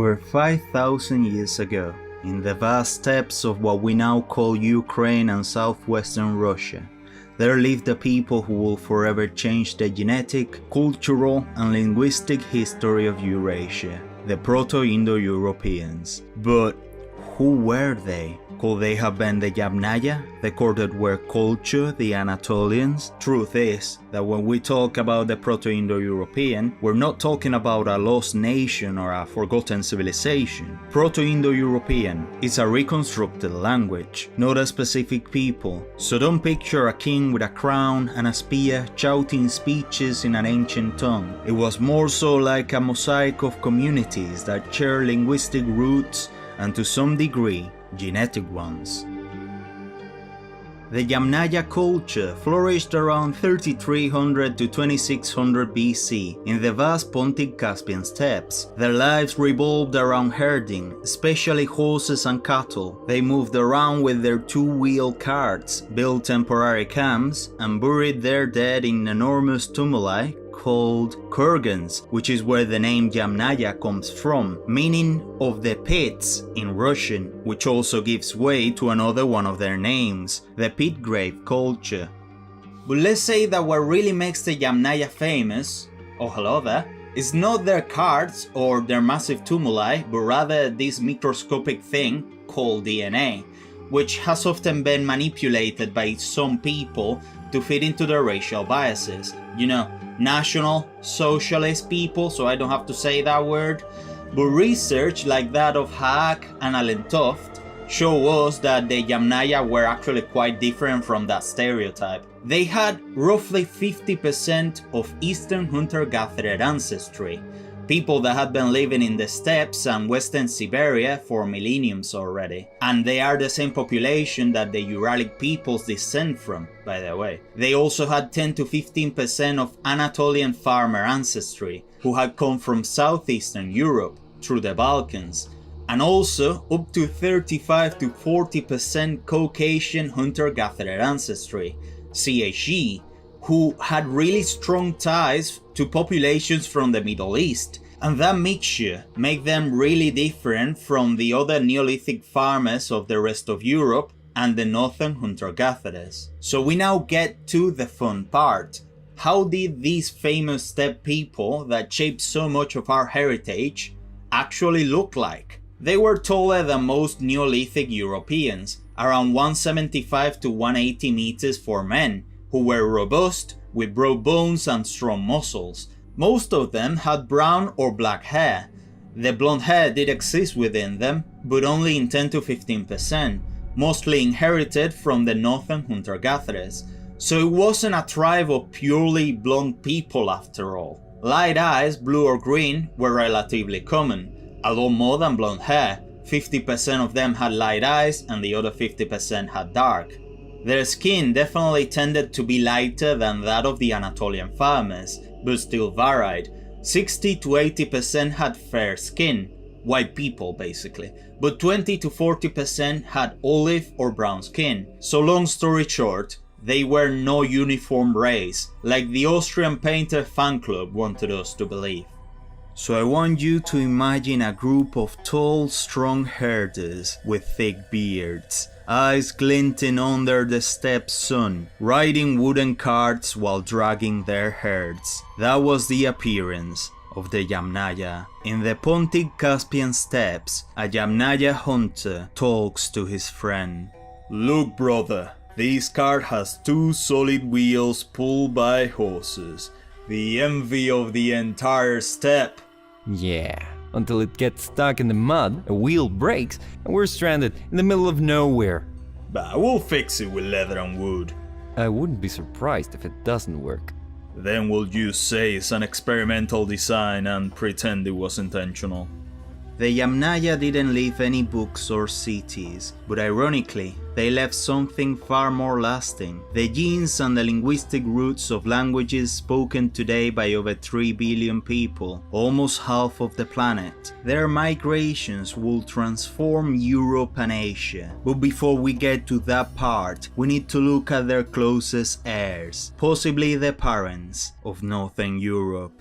Over 5,000 years ago, in the vast steppes of what we now call Ukraine and southwestern Russia, there lived a people who will forever change the genetic, cultural, and linguistic history of Eurasia, the Proto-Indo-Europeans. But who were they? Could they have been the Yamnaya, the Kordadwar culture, the Anatolians? Truth is that when we talk about the Proto-Indo-European, we're not talking about a lost nation or a forgotten civilization. Proto-Indo-European is a reconstructed language, not a specific people. So don't picture a king with a crown and a spear shouting speeches in an ancient tongue. It was more so like a mosaic of communities that share linguistic roots and to some degree, genetic ones. The Yamnaya culture flourished around 3300 to 2600 BC in the vast Pontic Caspian steppes. Their lives revolved around herding, especially horses and cattle. They moved around with their two-wheel carts, built temporary camps, and buried their dead in enormous tumuli called kurgans, which is where the name Yamnaya comes from, meaning of the pits in Russian, which also gives way to another one of their names, the pit grave culture. But let's say that what really makes the Yamnaya famous, oh hello there, is not their carts or their massive tumuli, but rather this microscopic thing called DNA, which has often been manipulated by some people to fit into their racial biases. You know, national socialist people, so I don't have to say that word. But research like that of Haak and Alentoft show us that the Yamnaya were actually quite different from that stereotype. They had roughly 50% of Eastern hunter-gatherer ancestry, people that had been living in the steppes and western Siberia for millenniums already. And they are the same population that the Uralic peoples descend from, by the way. They also had 10 to 15% of Anatolian farmer ancestry, who had come from southeastern Europe through the Balkans, and also up to 35 to 40% Caucasian hunter-gatherer ancestry, CHE, who had really strong ties to populations from the Middle East, and that mixture made them really different from the other Neolithic farmers of the rest of Europe and the northern hunter-gatherers. So we now get to the fun part. How did these famous steppe people that shaped so much of our heritage actually look like? They were taller than most Neolithic Europeans, around 175 to 180 meters for men, who were robust, with broad bones and strong muscles. Most of them had brown or black hair. The blonde hair did exist within them, but only in 10 to 15%, mostly inherited from the northern hunter-gatherers. So it wasn't a tribe of purely blonde people after all. Light eyes, blue or green, were relatively common, a lot more than blonde hair. 50% of them had light eyes and the other 50% had dark. Their skin definitely tended to be lighter than that of the Anatolian farmers, but still varied. 60 to 80% had fair skin, white people basically, but 20 to 40% had olive or brown skin. So long story short, they were no uniform race, like the Austrian painter fan club wanted us to believe. So I want you to imagine a group of tall, strong herders with thick beards, eyes glinting under the steppe sun, riding wooden carts while dragging their herds. That was the appearance of the Yamnaya. In the Pontic Caspian steppes, a Yamnaya hunter talks to his friend. "Look brother, this cart has two solid wheels pulled by horses. The envy of the entire steppe." Yeah, until it gets stuck in the mud, a wheel breaks, and we're stranded in the middle of nowhere. But we'll fix it with leather and wood. I wouldn't be surprised if it doesn't work. Then we'll just say it's an experimental design and pretend it was intentional. The Yamnaya didn't leave any books or cities, but ironically, they left something far more lasting: the genes and the linguistic roots of languages spoken today by over 3 billion people, almost half of the planet. Their migrations will transform Europe and Asia. But before we get to that part, we need to look at their closest heirs, possibly the parents of Northern Europe.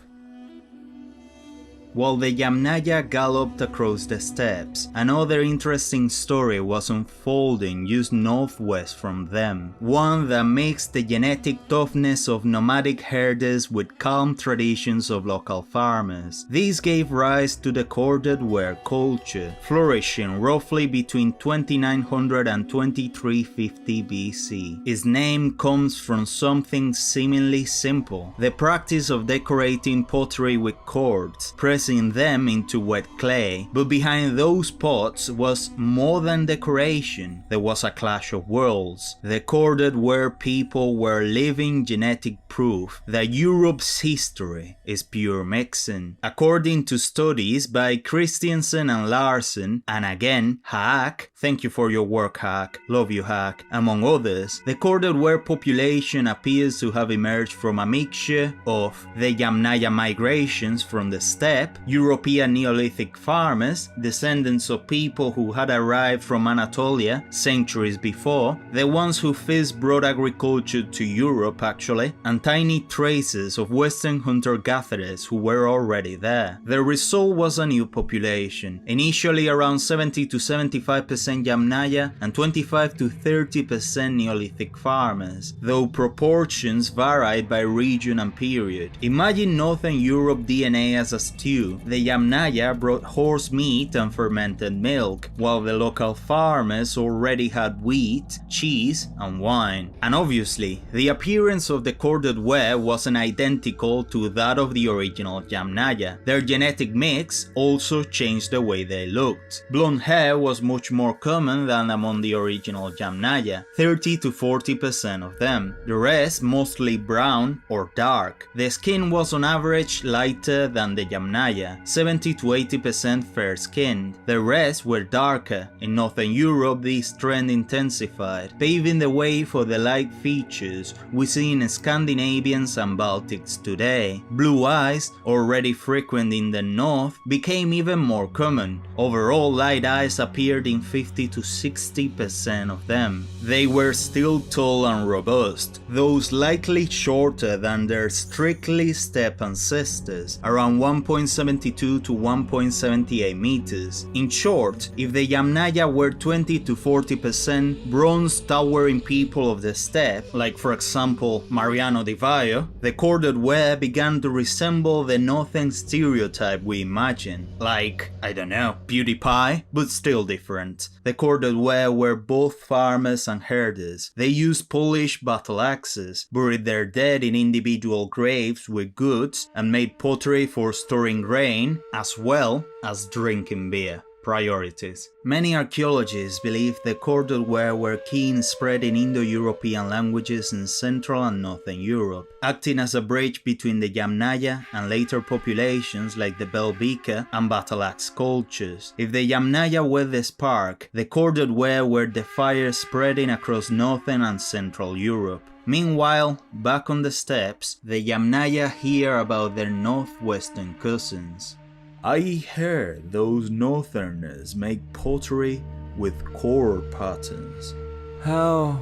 While the Yamnaya galloped across the steppes, another interesting story was unfolding just northwest from them, one that mixed the genetic toughness of nomadic herders with calm traditions of local farmers. This gave rise to the corded ware culture, flourishing roughly between 2900 and 2350 BC. Its name comes from something seemingly simple, the practice of decorating pottery with cords, pressing them into wet clay. But behind those pots was more than decoration. There was a clash of worlds. The corded ware people were living genetic proof that Europe's history is pure mixing. According to studies by Christiansen and Larsen, and again Haak, thank you for your work Haak, love you Haak, among others, the corded ware population appears to have emerged from a mixture of the Yamnaya migrations from the steppe, European Neolithic farmers, descendants of people who had arrived from Anatolia centuries before, the ones who first brought agriculture to Europe actually, and tiny traces of Western hunter-gatherers who were already there. The result was a new population, initially around 70 to 75% Yamnaya and 25 to 30% Neolithic farmers, though proportions varied by region and period. Imagine Northern Europe DNA as a stew. The Yamnaya brought horse meat and fermented milk, while the local farmers already had wheat, cheese, and wine. And obviously, the appearance of the corded ware wasn't identical to that of the original Yamnaya. Their genetic mix also changed the way they looked. Blonde hair was much more common than among the original Yamnaya, 30 to 40% of them. The rest mostly brown or dark. The skin was on average lighter than the Yamnaya, 70 to 80% fair-skinned. The rest were darker. In Northern Europe this trend intensified, paving the way for the light features we see in Scandinavians and Baltics today. Blue eyes, already frequent in the north, became even more common. Overall, light eyes appeared in 50 to 60% of them. They were still tall and robust, though slightly shorter than their strictly steppe ancestors, around 1.72 to 1.78 meters. In short, if the Yamnaya were 20 to 40% bronze towering people of the steppe, like for example Mariano Di Vaio, the corded ware began to resemble the northern stereotype we imagine, like, I don't know, PewDiePie, but still different. The corded ware were both farmers and herders. They used polished battle axes, buried their dead in individual graves with goods, and made pottery for storing grain, as well as drinking beer. Priorities. Many archaeologists believe the corded ware were key in spreading Indo-European languages in Central and Northern Europe, acting as a bridge between the Yamnaya and later populations like the Belgica and battle axe cultures. If the Yamnaya were the spark, the corded ware were the fire spreading across Northern and Central Europe. Meanwhile, back on the steppes, the Yamnaya hear about their northwestern cousins. I heard those northerners make pottery with cord patterns. How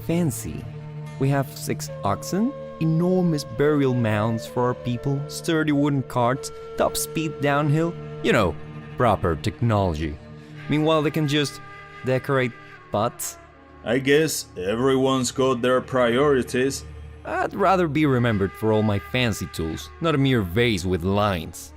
fancy. We have 6 oxen, enormous burial mounds for our people, sturdy wooden carts, top speed downhill, you know, proper technology. Meanwhile, they can just decorate pots. I guess everyone's got their priorities. I'd rather be remembered for all my fancy tools, not a mere vase with lines.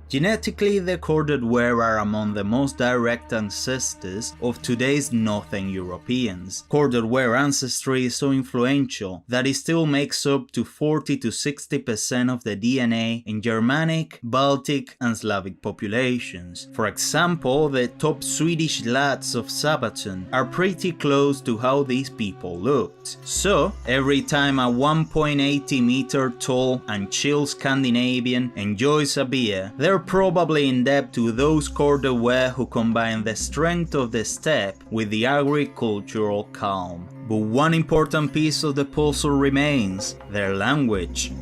Genetically, the corded ware are among the most direct ancestors of today's Northern Europeans. Corded ware ancestry is so influential that it still makes up to 40 to 60% of the DNA in Germanic, Baltic, and Slavic populations. For example, the top Swedish lads of Sabaton are pretty close to how these people looked. So, every time a 1.80 meter tall and chill Scandinavian enjoys a beer, they're probably in debt to those corded ware who combine the strength of the steppe with the agricultural calm. But one important piece of the puzzle remains: their language.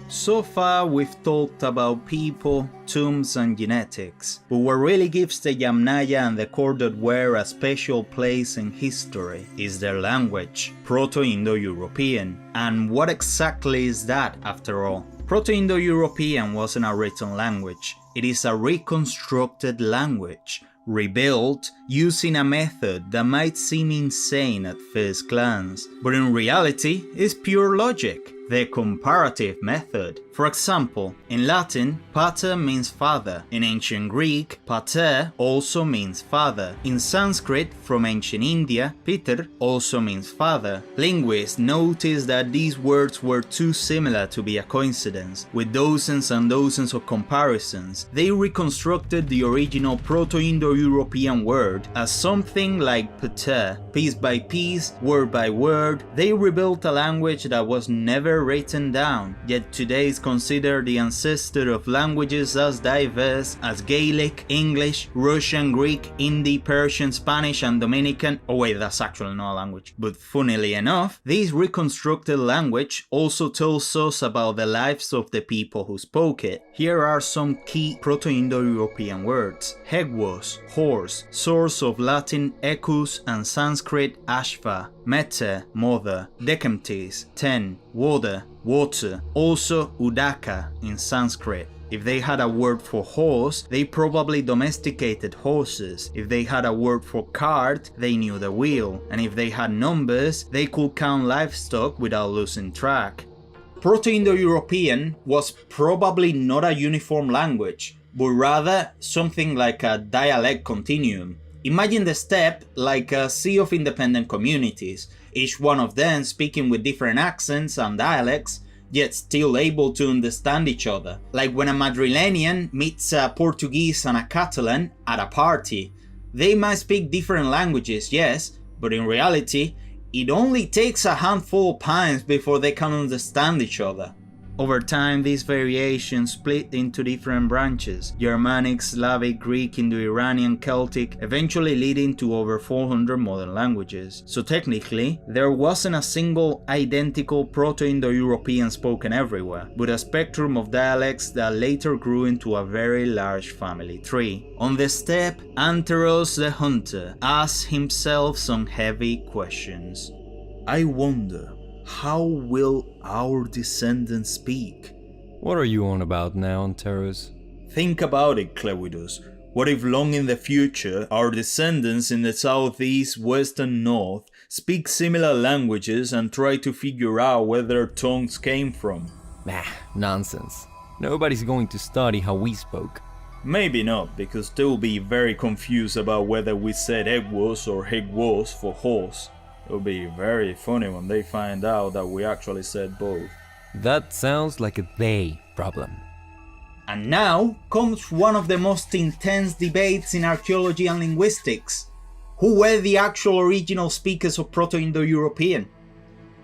So far we've talked about people, tombs and genetics, but what really gives the Yamnaya and the corded ware a special place in history is their language, Proto-Indo-European. And what exactly is that after all? Proto-Indo-European wasn't a written language, it is a reconstructed language, rebuilt using a method that might seem insane at first glance, but in reality is pure logic, the comparative method. For example, in Latin, pater means father. In ancient Greek, pater also means father. In Sanskrit, from ancient India, Peter also means father. Linguists noticed that these words were too similar to be a coincidence. With dozens and dozens of comparisons, they reconstructed the original Proto-Indo-European word as something like pater. Piece by piece, word by word, they rebuilt a language that was never written down, yet today is considered the ancestor of languages as diverse as Gaelic, English, Russian, Greek, Hindi, Persian, Spanish, and Dominican. Oh wait, that's actually not a language. But funnily enough, this reconstructed language also tells us about the lives of the people who spoke it. Here are some key Proto-Indo-European words. Hegwos, horse, source of Latin ecus and Sanskrit ashva, mete, mother, decemptis, 10, water, water, also udaka in Sanskrit. If they had a word for horse, they probably domesticated horses. If they had a word for cart, they knew the wheel. And if they had numbers, they could count livestock without losing track. Proto-Indo-European was probably not a uniform language, but rather something like a dialect continuum. Imagine the steppe like a sea of independent communities, each one of them speaking with different accents and dialects, yet still able to understand each other. Like when a Madrilenian meets a Portuguese and a Catalan at a party. They might speak different languages, yes, but in reality, it only takes a handful of pints before they can understand each other. Over time, these variations split into different branches: Germanic, Slavic, Greek, Indo-Iranian, Celtic, eventually leading to over 400 modern languages. So technically, there wasn't a single identical Proto-Indo-European spoken everywhere, but a spectrum of dialects that later grew into a very large family tree. On the steppe, Anteros the hunter asked himself some heavy questions. I wonder, how will our descendants speak? What are you on about now, Anteros? Think about it, Clewidus. What if long in the future our descendants in the southeast, west and north speak similar languages and try to figure out where their tongues came from? Nah, nonsense. Nobody's going to study how we spoke. Maybe not, because they'll be very confused about whether we said egwos or hegwos for horse. It'll be very funny when they find out that we actually said both. That sounds like a they problem. And now comes one of the most intense debates in archaeology and linguistics. Who were the actual original speakers of Proto-Indo-European?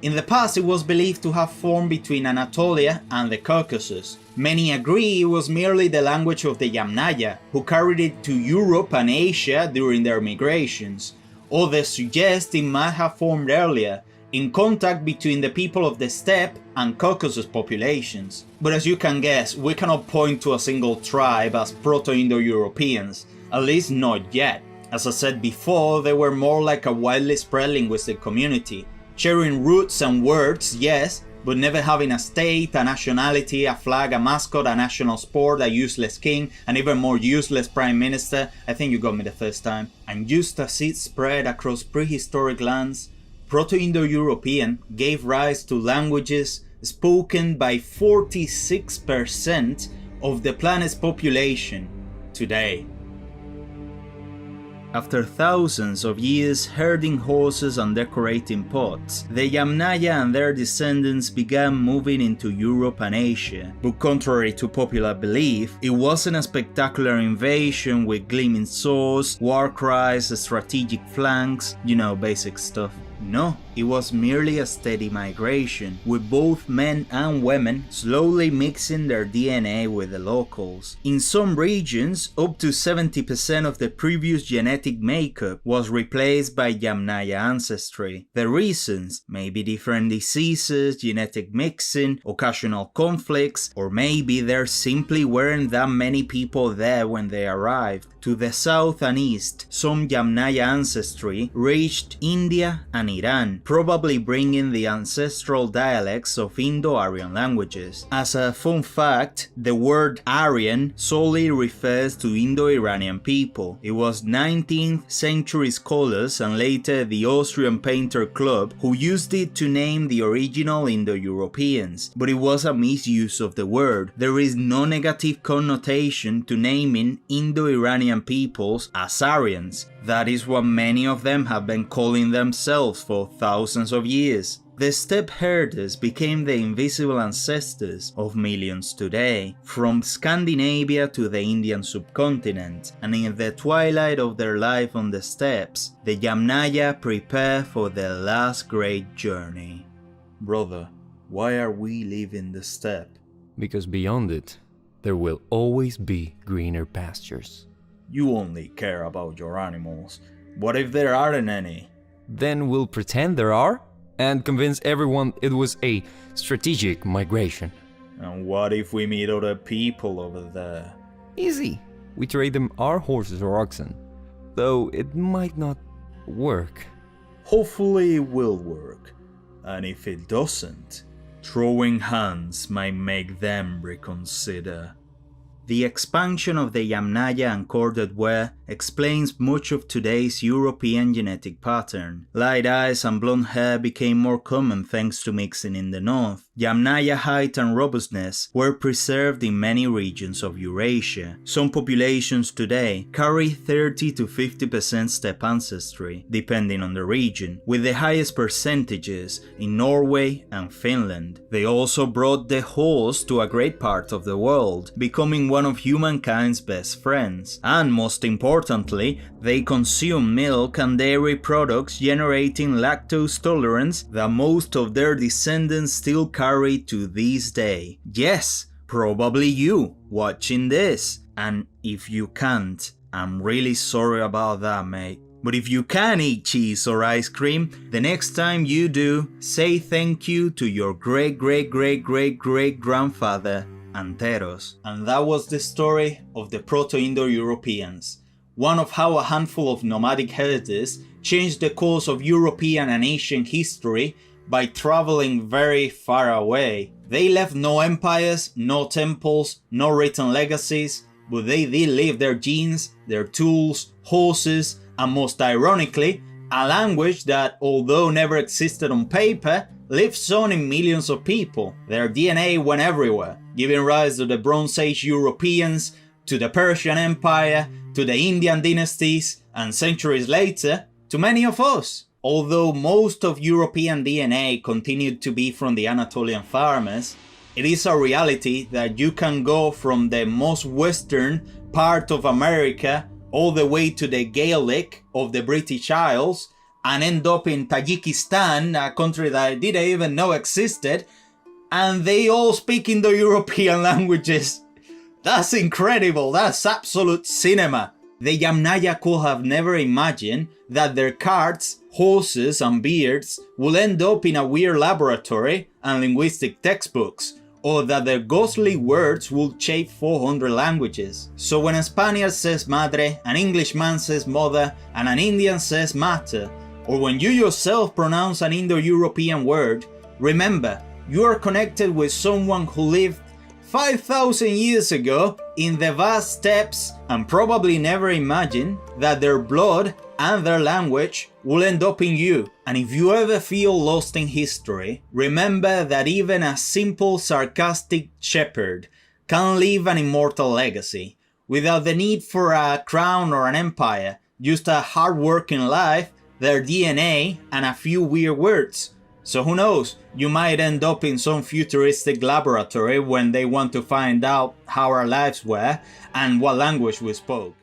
In the past, it was believed to have formed between Anatolia and the Caucasus. Many agree it was merely the language of the Yamnaya, who carried it to Europe and Asia during their migrations. Others suggest it might have formed earlier, in contact between the people of the steppe and Caucasus populations. But as you can guess, we cannot point to a single tribe as Proto-Indo-Europeans, at least not yet. As I said before, they were more like a widely spread linguistic community, sharing roots and words, yes, but never having a state, a nationality, a flag, a mascot, a national sport, a useless king, an even more useless prime minister. I think you got me the first time. And just as it spread across prehistoric lands, Proto-Indo-European gave rise to languages spoken by 46% of the planet's population today. After thousands of years herding horses and decorating pots, the Yamnaya and their descendants began moving into Europe and Asia. But contrary to popular belief, it wasn't a spectacular invasion with gleaming swords, war cries, strategic flanks, basic stuff. No, it was merely a steady migration, with both men and women slowly mixing their DNA with the locals. In some regions, up to 70% of the previous genetic makeup was replaced by Yamnaya ancestry. The reasons may be different diseases, genetic mixing, occasional conflicts, or maybe there simply weren't that many people there when they arrived. To the south and east, some Yamnaya ancestry reached India and Iran, probably bringing the ancestral dialects of Indo-Aryan languages. As a fun fact, the word Aryan solely refers to Indo-Iranian people. It was 19th century scholars and later the Austrian painter club who used it to name the original Indo-Europeans, but it was a misuse of the word. There is no negative connotation to naming Indo-Iranian peoples as Aryans. That is what many of them have been calling themselves for thousands of years. The steppe herders became the invisible ancestors of millions today, from Scandinavia to the Indian subcontinent, and in the twilight of their life on the steppes, the Yamnaya prepare for their last great journey. Brother, why are we leaving the steppe? Because beyond it, there will always be greener pastures. You only care about your animals. What if there aren't any? Then we'll pretend there are, and convince everyone it was a strategic migration. And what if we meet other people over there? Easy. We trade them our horses or oxen. Though it might not work. Hopefully it will work. And if it doesn't, throwing hands might make them reconsider. The expansion of the Yamnaya and corded ware explains much of today's European genetic pattern. Light eyes and blonde hair became more common thanks to mixing in the north. Yamnaya height and robustness were preserved in many regions of Eurasia. Some populations today carry 30 to 50% steppe ancestry, depending on the region, with the highest percentages in Norway and Finland. They also brought the horse to a great part of the world, becoming one of humankind's best friends. And most importantly, they consume milk and dairy products, generating lactose tolerance that most of their descendants still carry to this day. Yes, probably you watching this. And if you can't, I'm really sorry about that, mate. But if you can eat cheese or ice cream, the next time you do, say thank you to your great-great-great-great-great-grandfather, Anteros. And that was the story of the Proto-Indo-Europeans. One of how a handful of nomadic herders changed the course of European and Asian history by traveling very far away. They left no empires, no temples, no written legacies, but they did leave their genes, their tools, horses, and most ironically, a language that, although never existed on paper, lives on in millions of people. Their DNA went everywhere, giving rise to the Bronze Age Europeans, to the Persian Empire, to the Indian dynasties, and centuries later, to many of us. Although most of European DNA continued to be from the Anatolian farmers, it is a reality that you can go from the most western part of America all the way to the Gaelic of the British Isles and end up in Tajikistan, a country that I didn't even know existed, and they all speak Indo-European languages. That's incredible, that's absolute cinema. The Yamnaya could have never imagined that their carts, horses and beards will end up in a weird laboratory and linguistic textbooks, or that their ghostly words will shape 400 languages. So when a Spaniard says madre, an Englishman says mother, and an Indian says mater, or when you yourself pronounce an Indo-European word, remember, you are connected with someone who lived 5,000 years ago in the vast steppes and probably never imagined that their blood and their language will end up in you. And if you ever feel lost in history, remember that even a simple sarcastic shepherd can leave an immortal legacy. Without the need for a crown or an empire, just a hard-working life, their DNA, and a few weird words. So who knows, you might end up in some futuristic laboratory when they want to find out how our lives were and what language we spoke.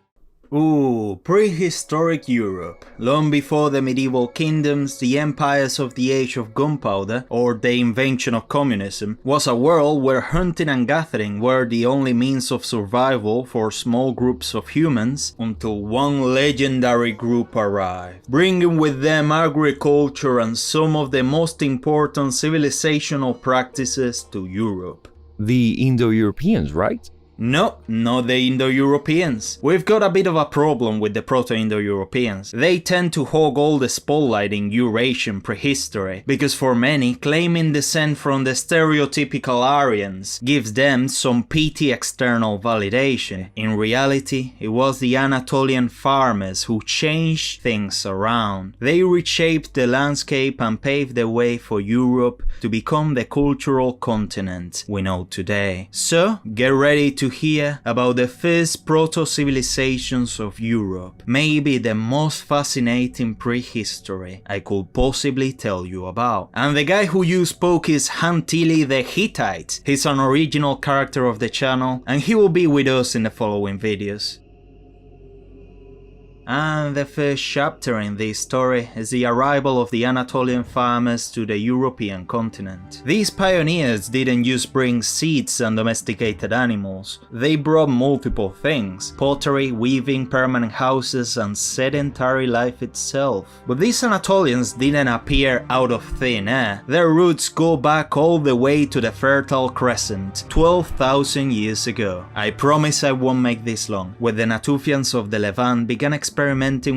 Ooh, prehistoric Europe. Long before the medieval kingdoms, the empires of the age of gunpowder, or the invention of communism, was a world where hunting and gathering were the only means of survival for small groups of humans, until one legendary group arrived, bringing with them agriculture and some of the most important civilizational practices to Europe. The Indo-Europeans, right? No, not the Indo-Europeans. We've got a bit of a problem with the Proto-Indo-Europeans. They tend to hog all the spotlight in Eurasian prehistory, because for many, claiming descent from the stereotypical Aryans gives them some petty external validation. In reality, it was the Anatolian farmers who changed things around. They reshaped the landscape and paved the way for Europe to become the cultural continent we know today. So, get ready to hear about the first proto-civilizations of Europe, maybe the most fascinating prehistory I could possibly tell you about. And the guy who you spoke is Hantili the Hittite. He's an original character of the channel, and he will be with us in the following videos. And the first chapter in this story is the arrival of the Anatolian farmers to the European continent. These pioneers didn't just bring seeds and domesticated animals, they brought multiple things: pottery, weaving, permanent houses, and sedentary life itself. But these Anatolians didn't appear out of thin air. Their roots go back all the way to the Fertile Crescent, 12,000 years ago. I promise I won't make this long. When the Natufians of the Levant began experimenting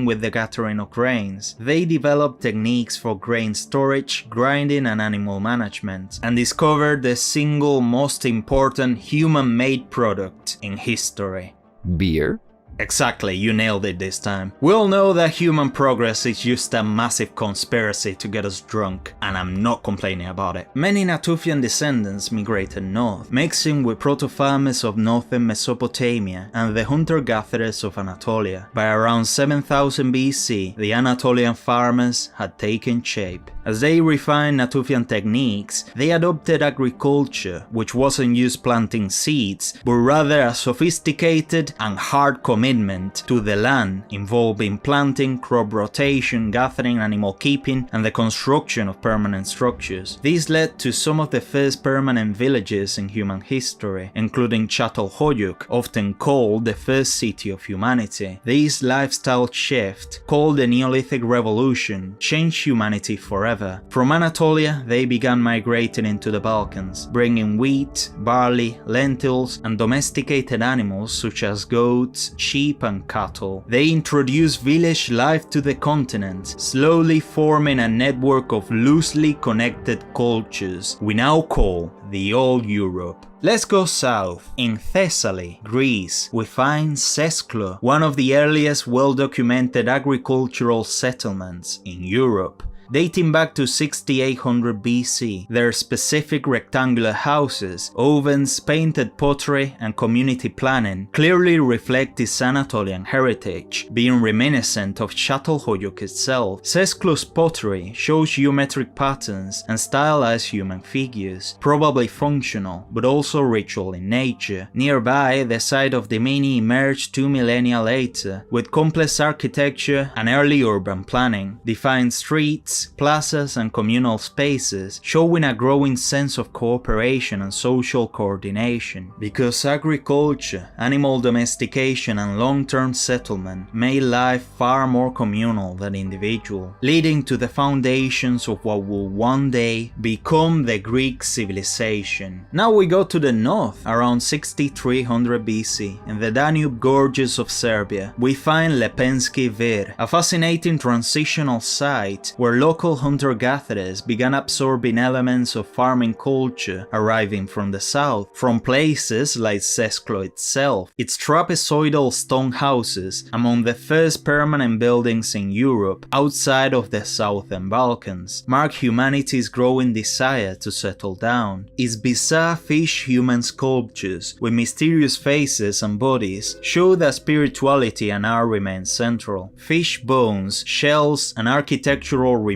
with the gathering of grains, they developed techniques for grain storage, grinding, and animal management, and discovered the single most important human-made product in history. Beer? Exactly, you nailed it this time. We all know that human progress is just a massive conspiracy to get us drunk, and I'm not complaining about it. Many Natufian descendants migrated north, mixing with proto-farmers of northern Mesopotamia and the hunter-gatherers of Anatolia. By around 7000 BC, the Anatolian farmers had taken shape. As they refined Natufian techniques, they adopted agriculture, which wasn't just planting seeds, but rather a sophisticated and hard commitment to the land, involving planting, crop rotation, gathering, animal keeping, and the construction of permanent structures. These led to some of the first permanent villages in human history, including Çatalhöyük, often called the first city of humanity. This lifestyle shift, called the Neolithic Revolution, changed humanity forever. From Anatolia, they began migrating into the Balkans, bringing wheat, barley, lentils, and domesticated animals such as goats, sheep, and cattle. They introduced village life to the continent, slowly forming a network of loosely connected cultures we now call the Old Europe. Let's go south. In Thessaly, Greece, we find Sesklo, one of the earliest well-documented agricultural settlements in Europe. Dating back to 6800 BC, their specific rectangular houses, ovens, painted pottery, and community planning clearly reflect this Anatolian heritage, being reminiscent of Çatalhöyük itself. Sesklo's pottery shows geometric patterns and stylized human figures, probably functional, but also ritual in nature. Nearby, the site of Dimini emerged 2 millennia later, with complex architecture and early urban planning, defined streets, plazas, and communal spaces, showing a growing sense of cooperation and social coordination. Because agriculture, animal domestication, and long-term settlement made life far more communal than individual, leading to the foundations of what will one day become the Greek civilization. Now we go to the north, around 6300 BC, in the Danube gorges of Serbia, we find Lepenski Vir, a fascinating transitional site where local hunter-gatherers began absorbing elements of farming culture arriving from the south, from places like Sesklo itself. Its trapezoidal stone houses, among the first permanent buildings in Europe outside of the southern Balkans, mark humanity's growing desire to settle down. Its bizarre fish-human sculptures, with mysterious faces and bodies, show that spirituality and art remain central. Fish bones, shells, and architectural remains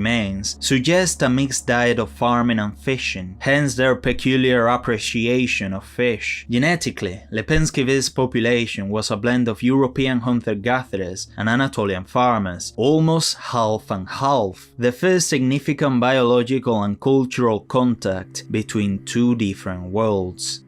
suggest a mixed diet of farming and fishing, hence their peculiar appreciation of fish. Genetically, Lepenski Vir's population was a blend of European hunter-gatherers and Anatolian farmers, almost half and half, the first significant biological and cultural contact between two different worlds.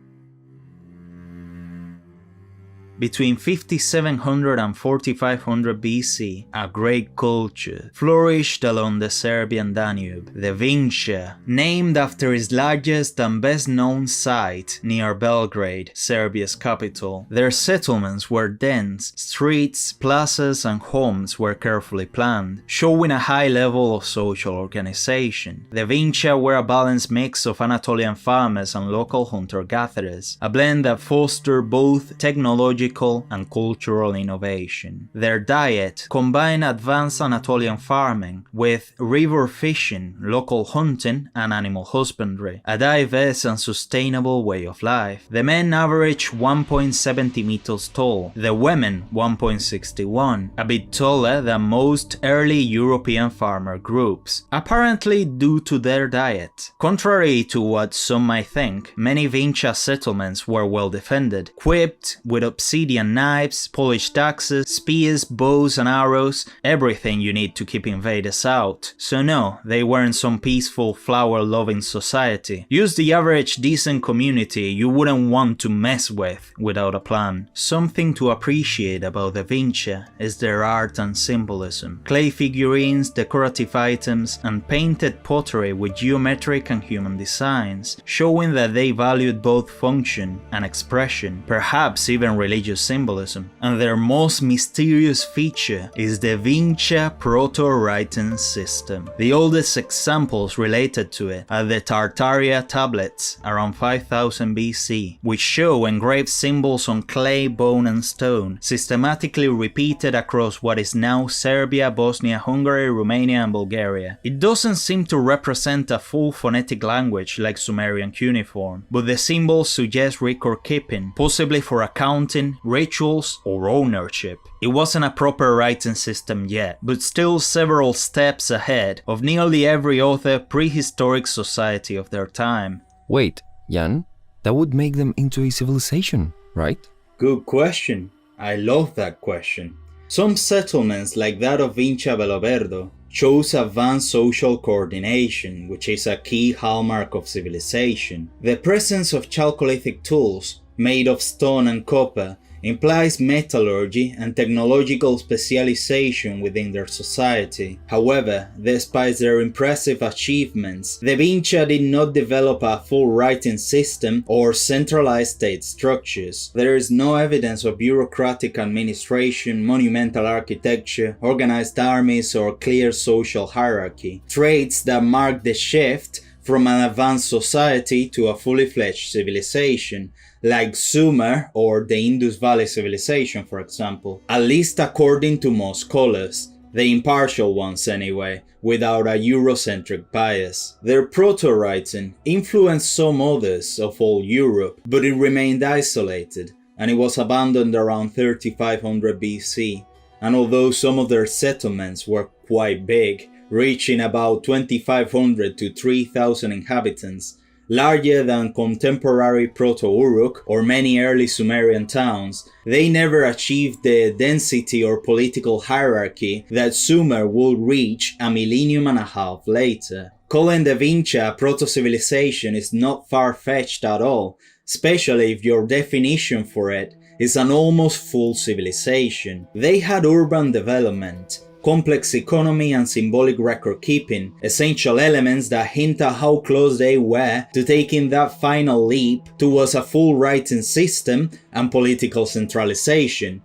Between 5700 and 4500 BC, a great culture flourished along the Serbian Danube, the Vinča, named after its largest and best-known site near Belgrade, Serbia's capital. Their settlements were dense, streets, plazas and homes were carefully planned, showing a high level of social organization. The Vinča were a balanced mix of Anatolian farmers and local hunter-gatherers, a blend that fostered both technological and cultural innovation. Their diet combined advanced Anatolian farming with river fishing, local hunting and animal husbandry, a diverse and sustainable way of life. The men averaged 1.70 meters tall, the women 1.61, a bit taller than most early European farmer groups, apparently due to their diet. Contrary to what some might think, many Vinča settlements were well defended, equipped with obsidian knives, polished axes, spears, bows and arrows, everything you need to keep invaders out. So no, they weren't some peaceful flower-loving society. Use the average decent community you wouldn't want to mess with without a plan. Something to appreciate about the Vinča is their art and symbolism. Clay figurines, decorative items, and painted pottery with geometric and human designs, showing that they valued both function and expression, perhaps even religious symbolism. And their most mysterious feature is the Vinča proto-writing system. The oldest examples related to it are the Tartaria tablets around 5000 BC, which show engraved symbols on clay, bone and stone, systematically repeated across what is now Serbia, Bosnia, Hungary, Romania and Bulgaria. It doesn't seem to represent a full phonetic language like Sumerian cuneiform, but the symbols suggest record keeping, possibly for accounting, rituals or ownership. It wasn't a proper writing system yet, but still several steps ahead of nearly every other prehistoric society of their time. Wait, Jan, that would make them into a civilization, right? Good question. I love that question. Some settlements like that of Vinča Beloverdo shows advanced social coordination, which is a key hallmark of civilization. The presence of Chalcolithic tools, made of stone and copper, implies metallurgy and technological specialization within their society. However, despite their impressive achievements, the Vinča did not develop a full writing system or centralized state structures. There is no evidence of bureaucratic administration, monumental architecture, organized armies, or clear social hierarchy, traits that mark the shift from an advanced society to a fully fledged civilization, like Sumer or the Indus Valley civilization, for example, at least according to most scholars, the impartial ones anyway, without a Eurocentric bias. Their proto-writing influenced some others of all Europe, but it remained isolated, and it was abandoned around 3500 BC, and although some of their settlements were quite big, reaching about 2500 to 3000 inhabitants, larger than contemporary Proto-Uruk or many early Sumerian towns, they never achieved the density or political hierarchy that Sumer would reach a millennium and a half later. Calling the Vinča a proto-civilization is not far-fetched at all, especially if your definition for it is an almost full civilization. They had urban development, complex economy and symbolic record-keeping, essential elements that hint at how close they were to taking that final leap towards a full writing system and political centralization.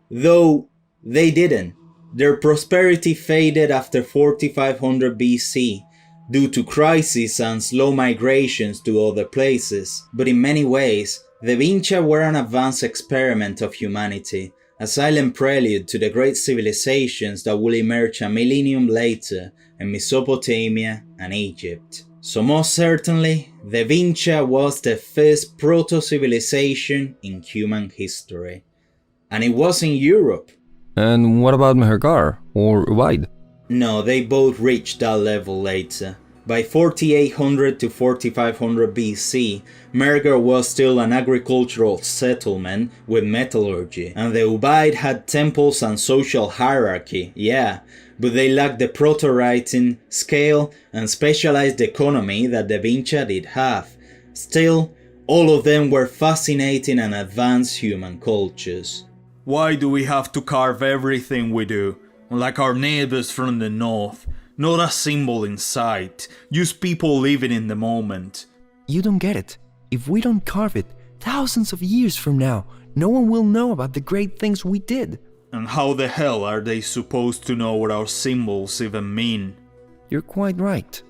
Though they didn't. Their prosperity faded after 4500 BC due to crises and slow migrations to other places, but in many ways, the Vinča were an advanced experiment of humanity, a silent prelude to the great civilizations that will emerge a millennium later in Mesopotamia and Egypt. So most certainly, the Vinča was the first proto-civilization in human history. And it was in Europe. And what about Mehergar or Ubaid? No, they both reached that level later. By 4800 to 4500 BC, Mehergar was still an agricultural settlement with metallurgy, and the Ubaid had temples and social hierarchy, yeah, but they lacked the proto-writing, scale, and specialized economy that the Vinča did have. Still, All of them were fascinating and advanced human cultures. Why do we have to carve everything we do, like our neighbors from the north? Not a symbol in sight, just people living in the moment. You don't get it. If we don't carve it, thousands of years from now, no one will know about the great things we did. And how the hell are they supposed to know what our symbols even mean? You're quite right.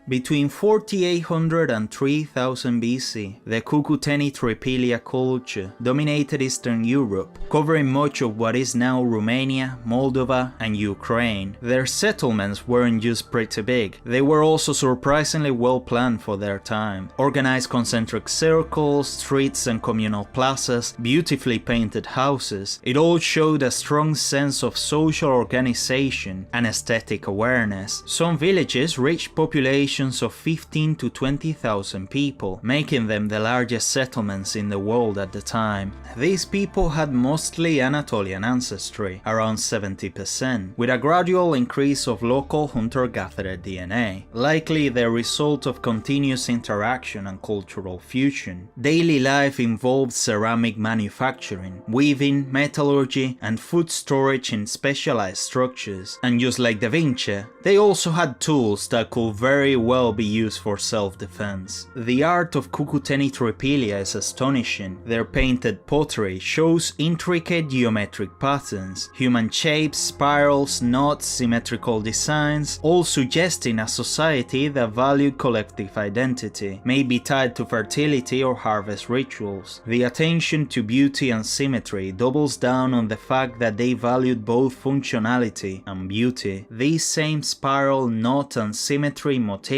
Between 4800 and 3000 BC, the Cucuteni Tripilia culture dominated Eastern Europe, covering much of what is now Romania, Moldova, and Ukraine. Their settlements weren't just pretty big, they were also surprisingly well planned for their time. Organized concentric circles, streets and communal plazas, beautifully painted houses, it all showed a strong sense of social organization and aesthetic awareness. Some villages reached populations of 15 to 20,000 people, making them the largest settlements in the world at the time. These people had mostly Anatolian ancestry, around 70%, with a gradual increase of local hunter-gatherer DNA, likely the result of continuous interaction and cultural fusion. Daily life involved ceramic manufacturing, weaving, metallurgy, and food storage in specialized structures, and just like Da Vinci, they also had tools that could very well be used for self-defense. The art of Cucuteni Tripilia is astonishing. Their painted pottery shows intricate geometric patterns, human shapes, spirals, knots, symmetrical designs, all suggesting a society that valued collective identity, maybe tied to fertility or harvest rituals. The attention to beauty and symmetry doubles down on the fact that they valued both functionality and beauty. These same spiral, knot, and symmetry motifs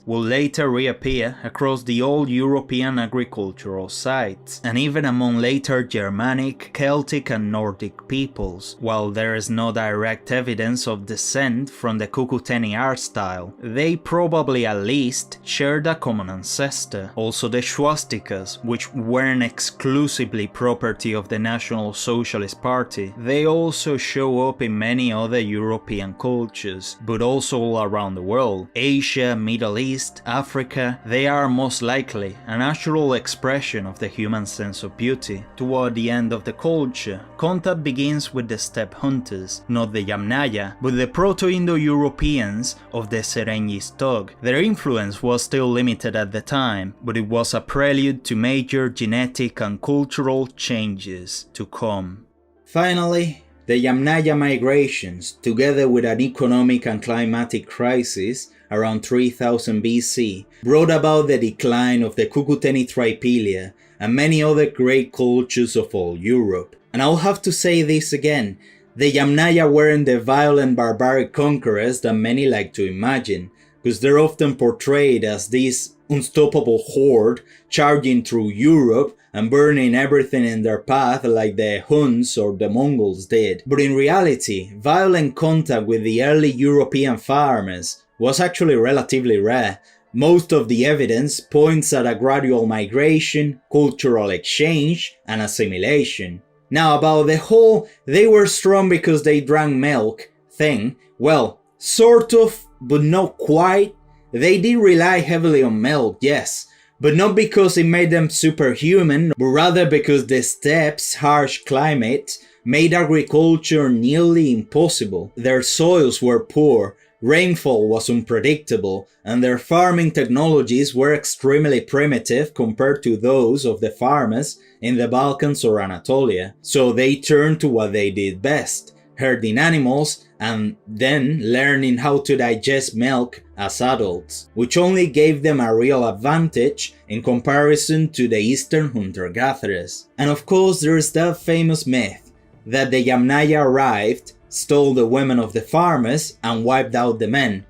will later reappear across the old European agricultural sites, and even among later Germanic, Celtic, and Nordic peoples. While there is no direct evidence of descent from the Cucuteni art style, they probably at least shared a common ancestor. Also, the swastikas, which weren't exclusively property of the National Socialist Party, they also show up in many other European cultures, but also all around the world. Asia, Middle East, Africa, they are most likely a natural expression of the human sense of beauty. Toward the end of the culture, contact begins with the steppe hunters, not the Yamnaya, but the Proto-Indo-Europeans of the Serenyi stock. Their influence was still limited at the time, but it was a prelude to major genetic and cultural changes to come. Finally, the Yamnaya migrations, together with an economic and climatic crisis around 3000 BC, brought about the decline of the Cucuteni Tripilia and many other great cultures of all Europe. And I'll have to say this again, the Yamnaya weren't the violent barbaric conquerors that many like to imagine, because they're often portrayed as this unstoppable horde charging through Europe and burning everything in their path like the Huns or the Mongols did. But in reality, violent contact with the early European farmers was actually relatively rare. Most of the evidence points at a gradual migration, cultural exchange, and assimilation. Now, about the whole "they were strong because they drank milk" thing, well, sort of, but not quite. They did rely heavily on milk, yes, but not because it made them superhuman, but rather because the steppe's harsh climate made agriculture nearly impossible. Their soils were poor, rainfall was unpredictable, and their farming technologies were extremely primitive compared to those of the farmers in the Balkans or Anatolia. So they turned to what they did best, herding animals and then learning how to digest milk as adults, which only gave them a real advantage in comparison to the Eastern hunter-gatherers. And of course there's that famous myth that the Yamnaya arrived, stole the women of the farmers, and wiped out the men.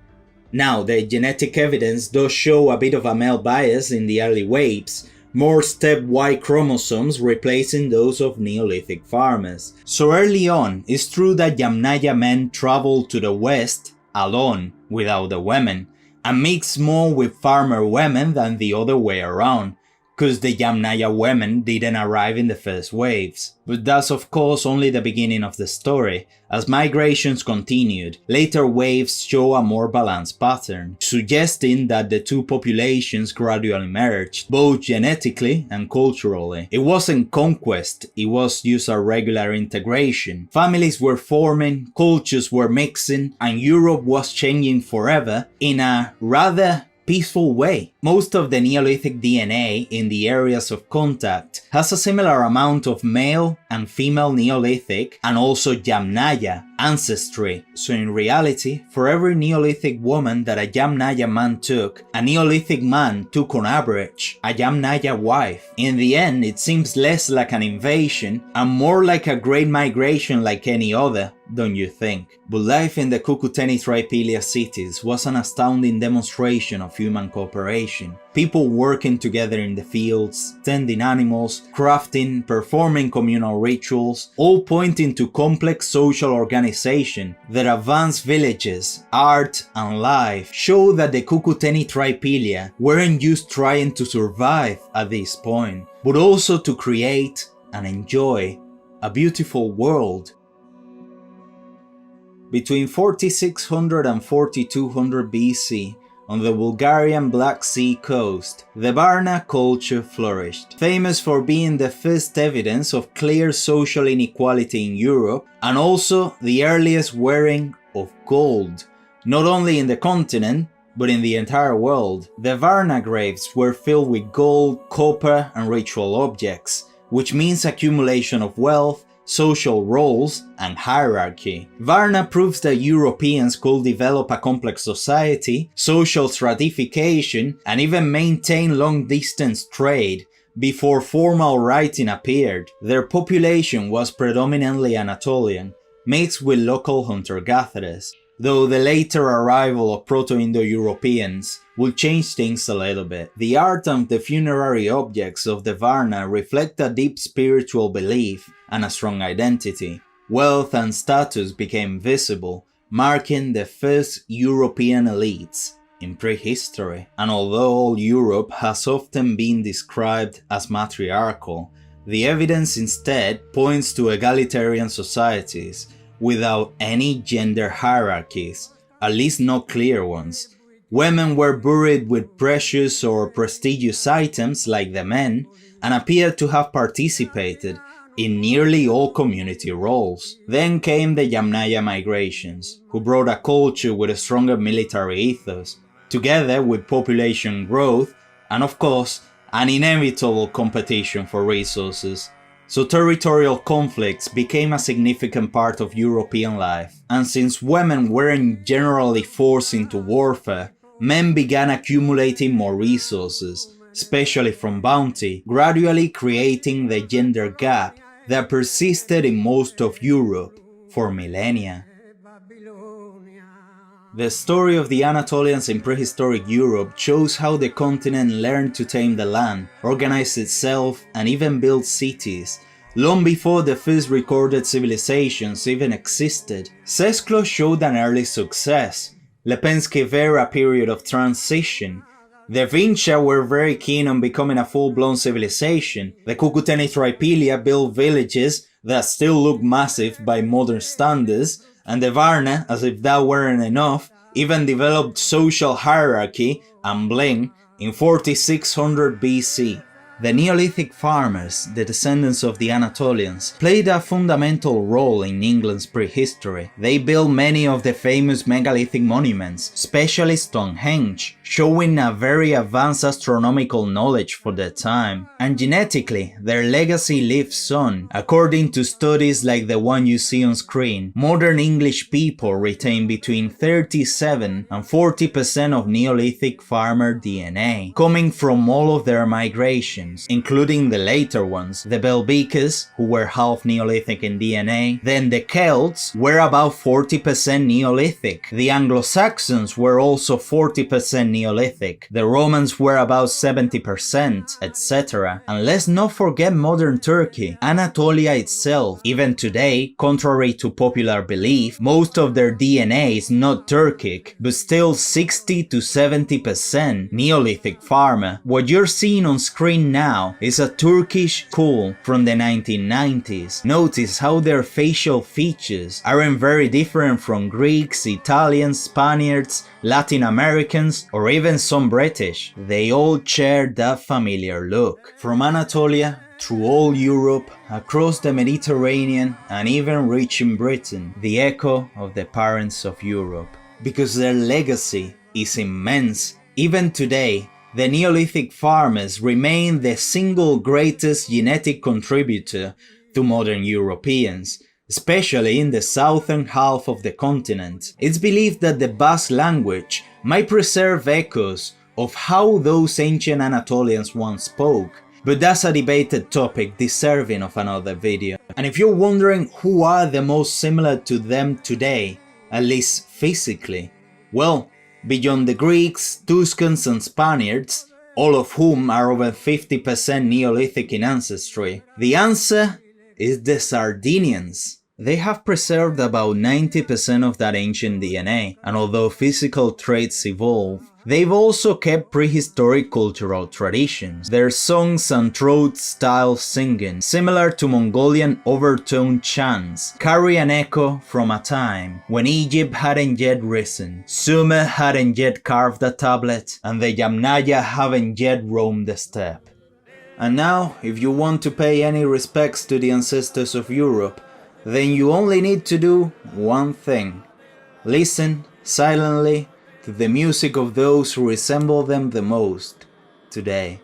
Now, the genetic evidence does show a bit of a male bias in the early waves, more steppe Y chromosomes replacing those of Neolithic farmers. So early on, it's true that Yamnaya men traveled to the west alone, without the women, and mixed more with farmer women than the other way around. cause the Yamnaya women didn't arrive in the first waves. But that's of course only the beginning of the story. As migrations continued, later waves show a more balanced pattern, suggesting that the two populations gradually merged, both genetically and culturally. It wasn't conquest, it was just a regular integration. Families were forming, cultures were mixing, and Europe was changing forever in a rather peaceful way. Most of the Neolithic DNA in the areas of contact has a similar amount of male and female Neolithic and also Yamnaya ancestry. So in reality, for every Neolithic woman that a Yamnaya man took, a Neolithic man took on average a Yamnaya wife. In the end, it seems less like an invasion and more like a great migration like any other, don't you think? But life in the Cucuteni-Triphylia cities was an astounding demonstration of human cooperation. People working together in the fields, tending animals, crafting, performing communal rituals, all pointing to complex social organization. Their advanced villages, art, and life show that the Cucuteni-Triphylia weren't just trying to survive at this point, but also to create and enjoy a beautiful world. Between 4600 and 4200 BC, on the Bulgarian Black Sea coast, the Varna culture flourished, famous for being the first evidence of clear social inequality in Europe and also the earliest wearing of gold, not only in the continent, but in the entire world. The Varna graves were filled with gold, copper, and ritual objects, which means accumulation of wealth, social roles, and hierarchy. Varna proves that Europeans could develop a complex society, social stratification, and even maintain long-distance trade before formal writing appeared. Their population was predominantly Anatolian, mixed with local hunter-gatherers, though the later arrival of Proto-Indo-Europeans will change things a little bit. The art and the funerary objects of the Varna reflect a deep spiritual belief and a strong identity. Wealth and status became visible, marking the first European elites in prehistory. And although all Europe has often been described as matriarchal, the evidence instead points to egalitarian societies without any gender hierarchies, at least no clear ones. Women were buried with precious or prestigious items like the men, and appeared to have participated in nearly all community roles. Then came the Yamnaya migrations, who brought a culture with a stronger military ethos, together with population growth, and of course, an inevitable competition for resources. So territorial conflicts became a significant part of European life, and since women weren't generally forced into warfare, men began accumulating more resources, especially from bounty, gradually creating the gender gap that persisted in most of Europe for millennia. The story of the Anatolians in prehistoric Europe shows how the continent learned to tame the land, organize itself, and even build cities, long before the first recorded civilizations even existed. Sesklo showed an early success. Lepenski Vera a period of transition. The Vincha were very keen on becoming a full-blown civilization. The Cucuteni-Triphylia built villages that still look massive by modern standards, and the Varna, as if that weren't enough, even developed social hierarchy and bling in 4600 BC. The Neolithic farmers, the descendants of the Anatolians, played a fundamental role in England's prehistory. They built many of the famous megalithic monuments, especially Stonehenge, showing a very advanced astronomical knowledge for their time. And genetically, their legacy lives on. According to studies like the one you see on screen, modern English people retain between 37 and 40% of Neolithic farmer DNA, coming from all of their migrations, including the later ones, the Belbicas, who were half Neolithic in DNA, then the Celts were about 40% Neolithic, the Anglo-Saxons were also 40% Neolithic. The Romans were about 70%, etc. And let's not forget modern Turkey, Anatolia itself. Even today, contrary to popular belief, most of their DNA is not Turkic, but still 60 to 70% Neolithic pharma. What you're seeing on screen now is a Turkish school from the 1990s. Notice how their facial features aren't very different from Greeks, Italians, Spaniards, Latin Americans, or even some British. They all share that familiar look. From Anatolia through all Europe, across the Mediterranean, and even reaching Britain, the echo of the parents of Europe. Because their legacy is immense. Even today, the Neolithic farmers remain the single greatest genetic contributor to modern Europeans, especially in the southern half of the continent. It's believed that the Basque language might preserve echoes of how those ancient Anatolians once spoke, but that's a debated topic deserving of another video. And if you're wondering who are the most similar to them today, at least physically, well, beyond the Greeks, Tuscans and Spaniards, all of whom are over 50% Neolithic in ancestry, the answer is the Sardinians. They have preserved about 90% of that ancient DNA, and although physical traits evolve, they've also kept prehistoric cultural traditions. Their songs and throat-style singing, similar to Mongolian overtone chants, carry an echo from a time when Egypt hadn't yet risen, Sumer hadn't yet carved a tablet, and the Yamnaya haven't yet roamed the steppe. And now, if you want to pay any respects to the ancestors of Europe, then you only need to do one thing. Listen silently to the music of those who resemble them the most today.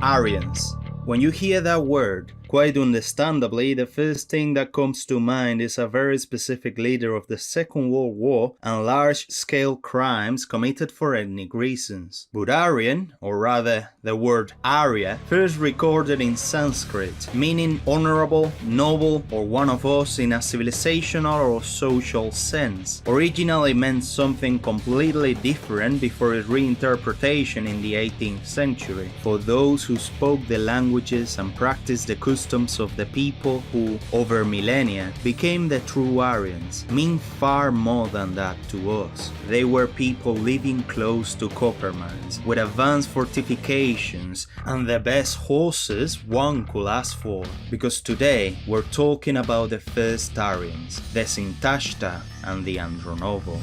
Aryans. When you hear that word, quite understandably, the first thing that comes to mind is a very specific leader of the Second World War and large-scale crimes committed for ethnic reasons. But Aryan, or rather the word Arya, first recorded in Sanskrit, meaning honorable, noble, or one of us in a civilizational or social sense. Originally meant something completely different before its reinterpretation in the 18th century, for those who spoke the languages and practiced the customs of the people who, over millennia, became the true Aryans, mean far more than that to us. They were people living close to copper mines, with advanced fortifications and the best horses one could ask for. Because today we're talking about the first Aryans, the Sintashta and the Andronovo.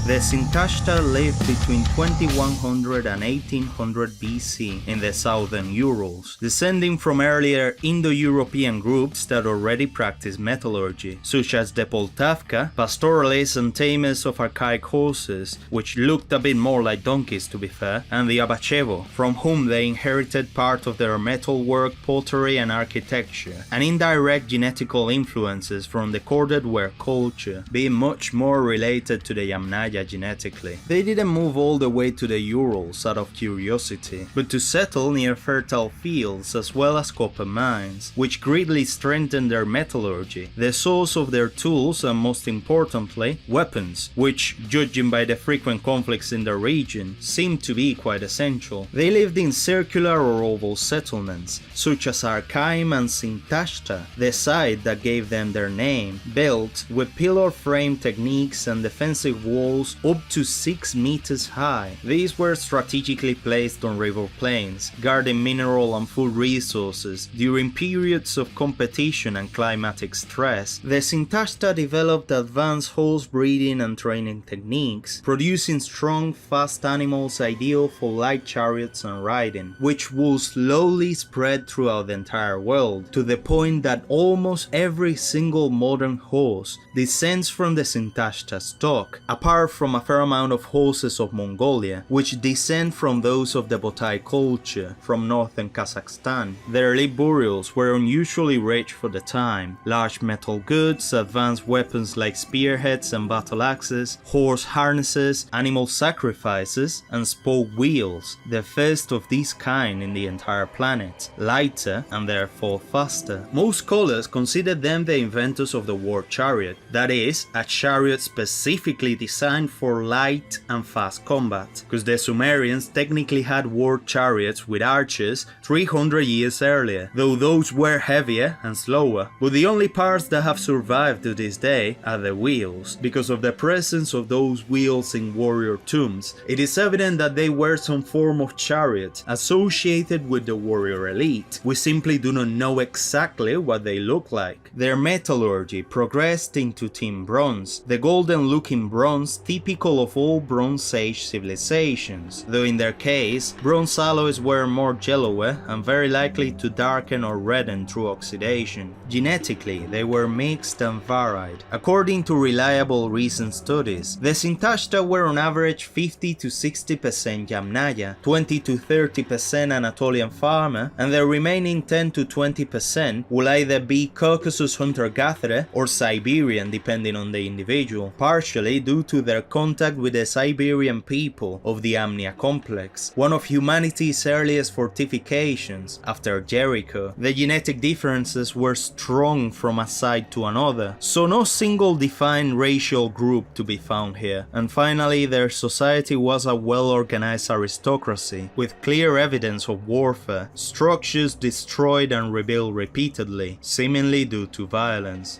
The Sintashta lived between 2100 and 1800 BC in the southern Urals, descending from earlier Indo-European groups that already practiced metallurgy, such as the Poltavka, pastoralists and tamers of archaic horses, which looked a bit more like donkeys to be fair, and the Abachevo, from whom they inherited part of their metalwork, pottery and architecture, and indirect genetical influences from the corded ware culture, being much more related to the Yamnaya genetically. They didn't move all the way to the Urals out of curiosity, but to settle near fertile fields as well as copper mines, which greatly strengthened their metallurgy, the source of their tools and most importantly, weapons, which, judging by the frequent conflicts in the region, seemed to be quite essential. They lived in circular or oval settlements, such as Archaim and Sintashta, the site that gave them their name, built with pillar frame techniques and defensive walls up to 6 meters high. These were strategically placed on river plains, guarding mineral and food resources during periods of competition and climatic stress. The Sintashta developed advanced horse breeding and training techniques, producing strong, fast animals ideal for light chariots and riding, which will slowly spread throughout the entire world, to the point that almost every single modern horse descends from the Sintashta stock, apart from a fair amount of horses of Mongolia, which descend from those of the Botai culture from northern Kazakhstan. Their early burials were unusually rich for the time: large metal goods, advanced weapons like spearheads and battle axes, horse harnesses, animal sacrifices, and spoke wheels, the first of this kind in the entire planet, lighter and therefore faster. Most scholars consider them the inventors of the war chariot, that is, a chariot specifically designed for light and fast combat, because the Sumerians technically had war chariots with archers 300 years earlier, though those were heavier and slower. But the only parts that have survived to this day are the wheels. Because of the presence of those wheels in warrior tombs, it is evident that they were some form of chariot associated with the warrior elite. We simply do not know exactly what they look like. Their metallurgy progressed into tin bronze, the golden looking bronze typical of all Bronze Age civilizations, though in their case, bronze alloys were more yellower and very likely to darken or redden through oxidation. Genetically, they were mixed and varied. According to reliable recent studies, the Sintashta were on average 50 to 60% Yamnaya, 20 to 30% Anatolian farmer, and the remaining 10 to 20% will either be Caucasus hunter-gatherer or Siberian depending on the individual, partially due to their contact with the Siberian people of the Amnia complex, one of humanity's earliest fortifications after Jericho. The genetic differences were strong from a side to another, so no single defined racial group to be found here. And finally, their society was a well-organized aristocracy, with clear evidence of warfare, structures destroyed and rebuilt repeatedly, seemingly due to violence.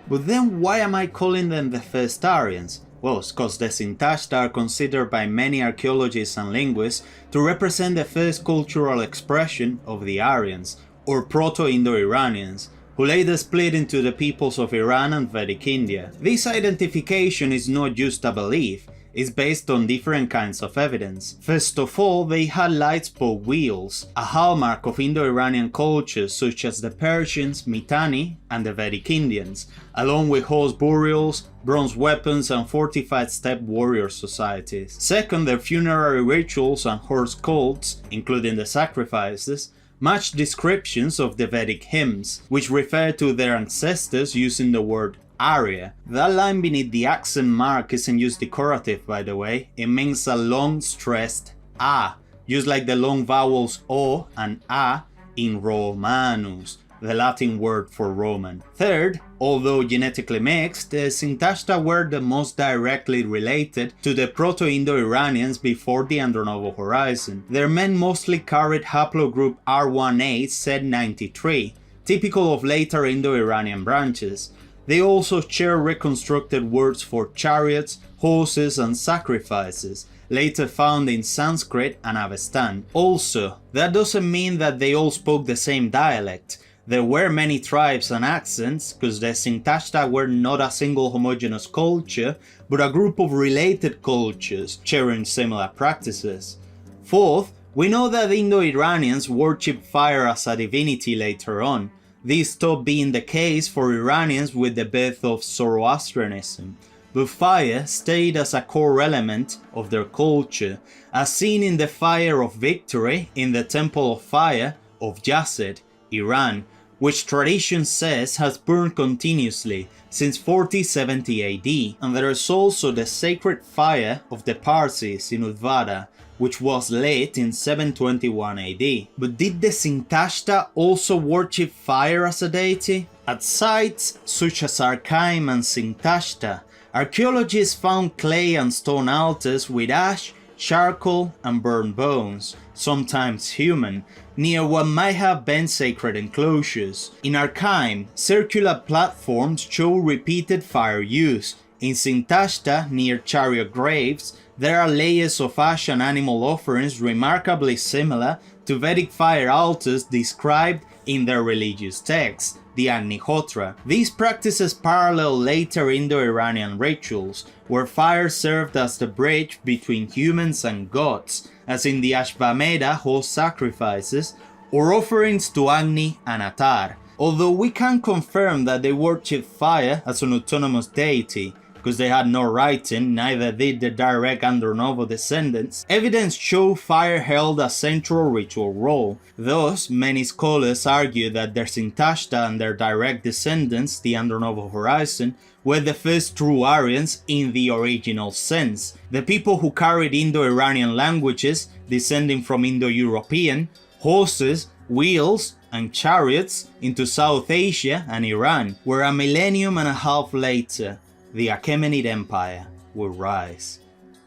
But then why am I calling them the first Aryans? Well, it's because the Sintashta are considered by many archaeologists and linguists to represent the first cultural expression of the Aryans, or Proto-Indo-Iranians, who later split into the peoples of Iran and Vedic India. This identification is not just a belief, it's based on different kinds of evidence. First of all, they had light spoke wheels, a hallmark of Indo-Iranian cultures such as the Persians, Mitanni, and the Vedic Indians, along with horse burials, bronze weapons, and fortified steppe warrior societies. Second, their funerary rituals and horse cults, including the sacrifices, match descriptions of the Vedic hymns, which refer to their ancestors using the word Arya. That line beneath the accent mark isn't just decorative, by the way, it means a long stressed A, just like the long vowels O and A in Romanus, the Latin word for Roman. Third, although genetically mixed, the Sintashta were the most directly related to the Proto-Indo-Iranians before the Andronovo horizon. Their men mostly carried haplogroup R1A Z93, typical of later Indo-Iranian branches. They also share reconstructed words for chariots, horses, and sacrifices, later found in Sanskrit and Avestan. Also, that doesn't mean that they all spoke the same dialect. There were many tribes and accents, because the Sintashta were not a single homogeneous culture, but a group of related cultures sharing similar practices. Fourth, we know that Indo-Iranians worshipped fire as a divinity later on. This stopped being the case for Iranians with the birth of Zoroastrianism, but fire stayed as a core element of their culture, as seen in the fire of victory in the Temple of Fire of Yazd, Iran, which tradition says has burned continuously since 4070 AD, and there is also the sacred fire of the Parsis in Udvada, which was lit in 721 AD. But did the Sintashta also worship fire as a deity? At sites such as Archaim and Sintashta, archaeologists found clay and stone altars with ash, charcoal, and burned bones, sometimes human, near what might have been sacred enclosures. In Archaim, circular platforms show repeated fire use. In Sintashta, near chariot graves, there are layers of ash and animal offerings remarkably similar to Vedic fire altars described in their religious texts, the Agnihotra. These practices parallel later Indo-Iranian rituals, where fire served as the bridge between humans and gods, as in the Ashvamedha horse sacrifices, or offerings to Agni and Atar. Although we can confirm that they worship fire as an autonomous deity, because they had no writing, neither did the direct Andronovo descendants, evidence show fire held a central ritual role. Thus, many scholars argue that their Sintashta and their direct descendants, the Andronovo horizon, were the first true Aryans in the original sense, the people who carried Indo-Iranian languages descending from Indo-European, horses, wheels, and chariots into South Asia and Iran, where a millennium and a half later, the Achaemenid Empire will rise.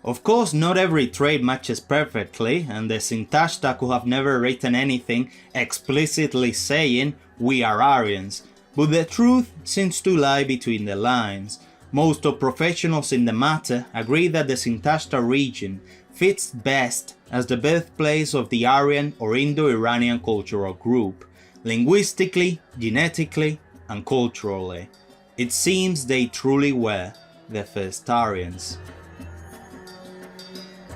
Of course, not every trait matches perfectly, and the Sintashta could have never written anything explicitly saying, "We are Aryans," but the truth seems to lie between the lines. Most of professionals in the matter agree that the Sintashta region fits best as the birthplace of the Aryan or Indo-Iranian cultural group, linguistically, genetically, and culturally. It seems they truly were the first Aryans.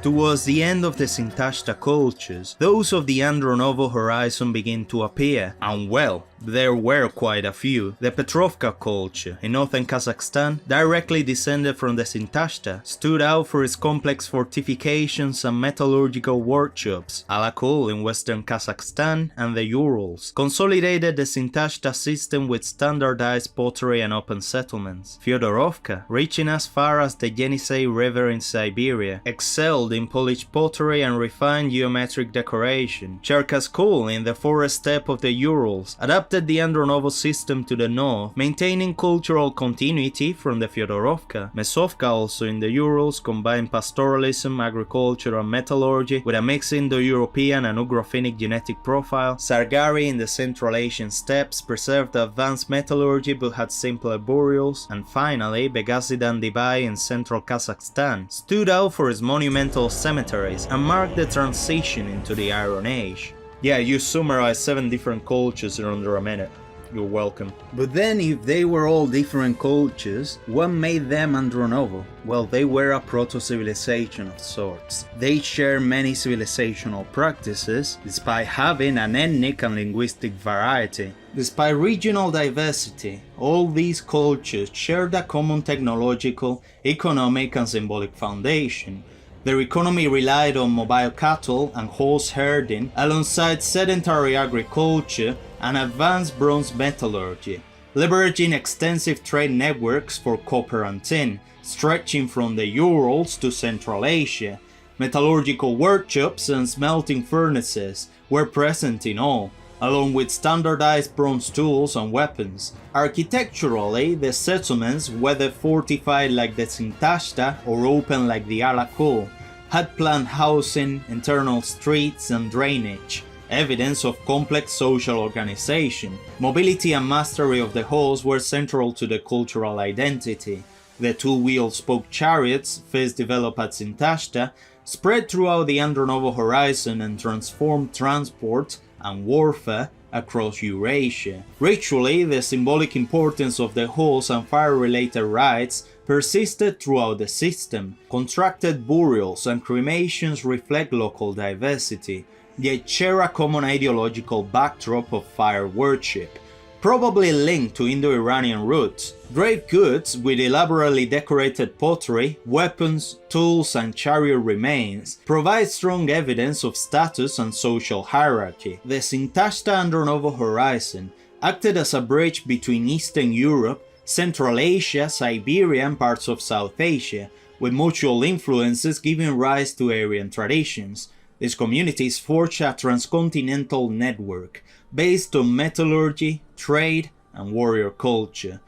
Towards the end of the Sintashta cultures, those of the Andronovo horizon begin to appear, and well, there were quite a few. The Petrovka culture in northern Kazakhstan, directly descended from the Sintashta, stood out for its complex fortifications and metallurgical workshops. Alakul in western Kazakhstan and the Urals consolidated the Sintashta system with standardized pottery and open settlements. Fyodorovka, reaching as far as the Yenisei River in Siberia, excelled in polished pottery and refined geometric decoration. Cherkasskul in the forest steppe of the Urals adapted the Andronovo system to the north, maintaining cultural continuity from the Fyodorovka. Mesovka, also in the Urals, combined pastoralism, agriculture and metallurgy with a mixed Indo-European and Ugro-Finnic genetic profile. Sargari in the Central Asian steppes preserved advanced metallurgy but had simpler burials. And finally, Begasidan-Dibai in central Kazakhstan stood out for its monumental cemeteries and marked the transition into the Iron Age. Yeah, you summarized 7 different cultures in under a minute. You're welcome. But then, if they were all different cultures, what made them Andronovo? Well, they were a proto-civilization of sorts. They share many civilizational practices, despite having an ethnic and linguistic variety. Despite regional diversity, all these cultures shared a common technological, economic and symbolic foundation. Their economy relied on mobile cattle and horse herding alongside sedentary agriculture and advanced bronze metallurgy, leveraging extensive trade networks for copper and tin, stretching from the Urals to Central Asia. Metallurgical workshops and smelting furnaces were present in all, along with standardized bronze tools and weapons. Architecturally, the settlements, whether fortified like the Sintashta or open like the Alakul, had planned housing, internal streets and drainage, evidence of complex social organization. Mobility and mastery of the horse were central to the cultural identity. The two-wheel spoke chariots, first developed at Sintashta, spread throughout the Andronovo horizon and transformed transport and warfare across Eurasia. Ritually, the symbolic importance of the horse and fire-related rites persisted throughout the system. Contracted burials and cremations reflect local diversity, yet share a common ideological backdrop of fire worship, probably linked to Indo-Iranian roots. Grave goods with elaborately decorated pottery, weapons, tools and chariot remains provide strong evidence of status and social hierarchy. The Sintashta-Andronovo horizon acted as a bridge between Eastern Europe, Central Asia, Siberia and parts of South Asia, with mutual influences giving rise to Aryan traditions. These communities forged a transcontinental network based on metallurgy, trade, and warrior culture.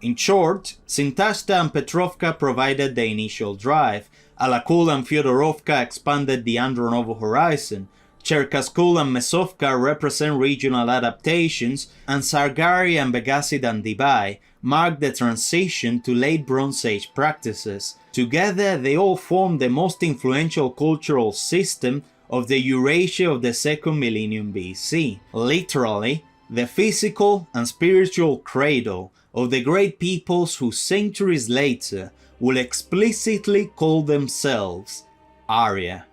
In short, Sintashta and Petrovka provided the initial drive, Alakul and Fyodorovka expanded the Andronovo horizon, Cherkasskul and Mesovka represent regional adaptations, and Sargari and Begasidan-Dibai mark the transition to late Bronze Age practices. Together, they all form the most influential cultural system of the Eurasia of the 2nd millennium BC. Literally, the physical and spiritual cradle of the great peoples who centuries later will explicitly call themselves Arya.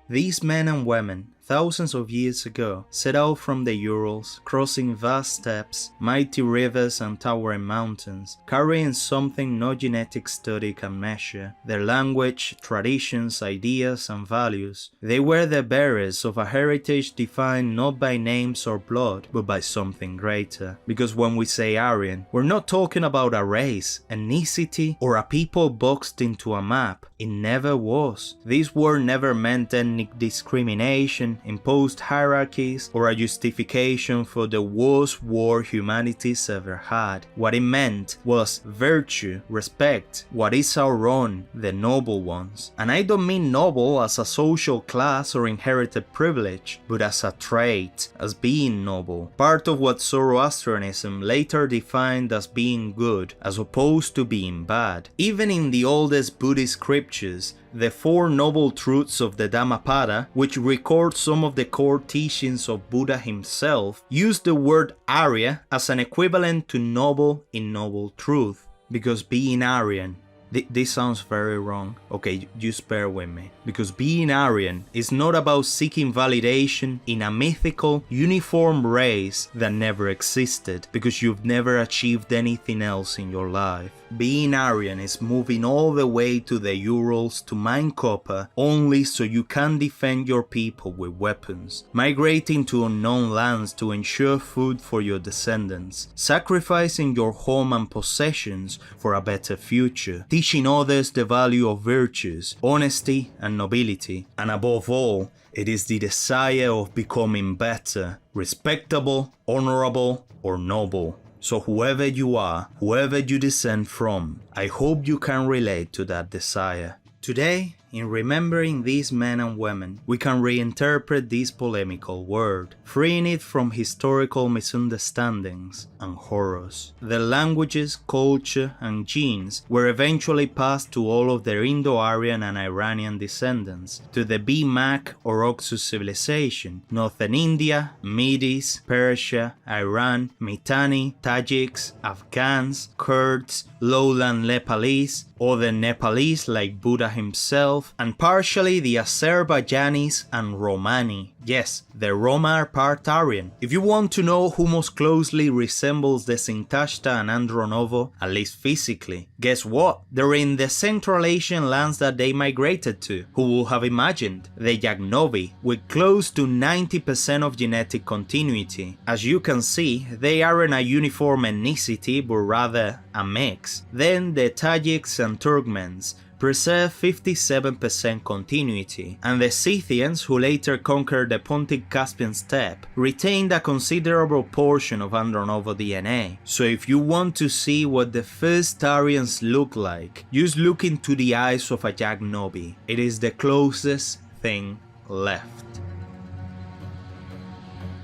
These men and women thousands of years ago, set out from the Urals, crossing vast steppes, mighty rivers and towering mountains, carrying something no genetic study can measure, their language, traditions, ideas and values. They were the bearers of a heritage defined not by names or blood, but by something greater. Because when we say Aryan, we're not talking about a race, ethnicity, or a people boxed into a map. It never was. This word never meant ethnic discrimination, imposed hierarchies, or a justification for the worst war humanity's ever had. What it meant was virtue, respect, what is our own, the noble ones. And I don't mean noble as a social class or inherited privilege, but as a trait, as being noble. Part of what Zoroastrianism later defined as being good, as opposed to being bad. Even in the oldest Buddhist scriptures, the Four Noble Truths of the Dhammapada, which record some of the core teachings of Buddha himself, use the word Arya as an equivalent to noble in noble truth. Because being Aryan, this sounds very wrong. Okay, just bear with me. Because being Aryan is not about seeking validation in a mythical, uniform race that never existed, because you've never achieved anything else in your life. Being Aryan is moving all the way to the Urals to mine copper only so you can defend your people with weapons, migrating to unknown lands to ensure food for your descendants, sacrificing your home and possessions for a better future, teaching others the value of virtues, honesty and nobility, and above all, it is the desire of becoming better, respectable, honorable, or noble. So whoever you are, whoever you descend from, I hope you can relate to that desire. Today, in remembering these men and women, we can reinterpret this polemical word, freeing it from historical misunderstandings and horrors. Their languages, culture, and genes were eventually passed to all of their Indo-Aryan and Iranian descendants, to the BMAC or Oxus civilization, northern India, Medes, Persia, Iran, Mitanni, Tajiks, Afghans, Kurds, lowland Nepalese, other Nepalese like Buddha himself, and partially the Azerbaijanis and Romani. Yes, the Roma are part Aryan. If you want to know who most closely resembles the Sintashta and Andronovo, at least physically, guess what? They're in the Central Asian lands that they migrated to. Who would have imagined? The Yagnovi, with close to 90% of genetic continuity. As you can see, they aren't a uniform ethnicity, but rather a mix. Then the Tajiks and Turkmens preserve 57% continuity, and the Scythians, who later conquered the Pontic-Caspian steppe, retained a considerable portion of Andronovo DNA. So if you want to see what the first Aryans look like, just look into the eyes of a Yagnovi. It is the closest thing left.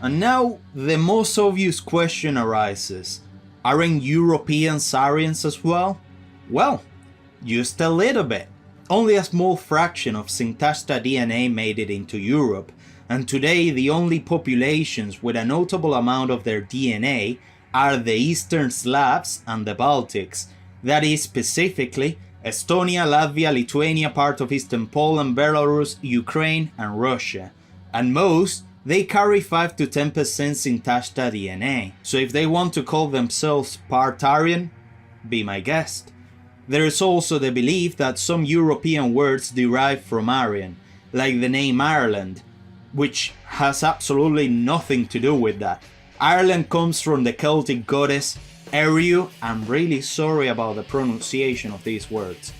And now, the most obvious question arises. Aren't Europeans Aryans as well? Well, just a little bit. Only a small fraction of Sintashta DNA made it into Europe, and today the only populations with a notable amount of their DNA are the Eastern Slavs and the Baltics, that is specifically Estonia, Latvia, Lithuania, part of Eastern Poland, Belarus, Ukraine and Russia. And most, they carry 5 to 10% Sintashta DNA, so if they want to call themselves part Aryan, be my guest. There is also the belief that some European words derive from Aryan, like the name Ireland, which has absolutely nothing to do with that. Ireland comes from the Celtic goddess Eriu. I'm really sorry about the pronunciation of these words.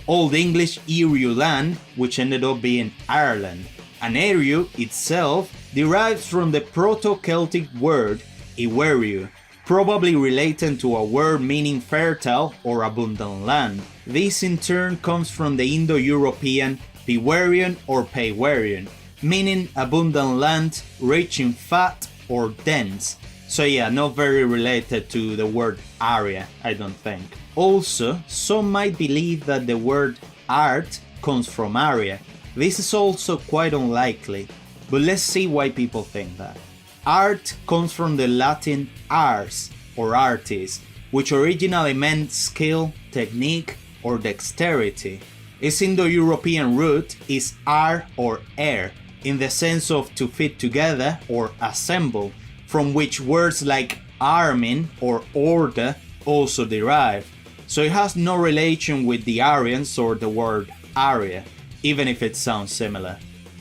Old English Eriu land, which ended up being Ireland, and Eriu itself derives from the Proto-Celtic word Iweriu, probably related to a word meaning fertile or abundant land. This in turn comes from the Indo-European Piwerian or Paywerian, meaning abundant land, rich in fat or dense. So yeah, not very related to the word Arya, I don't think. Also, some might believe that the word art comes from Arya. This is also quite unlikely, but let's see why people think that. Art comes from the Latin ars, or artis, which originally meant skill, technique, or dexterity. Its Indo-European root is ar or air, in the sense of to fit together or assemble, from which words like armin or order also derive. So it has no relation with the Aryans or the word Arya, even if it sounds similar.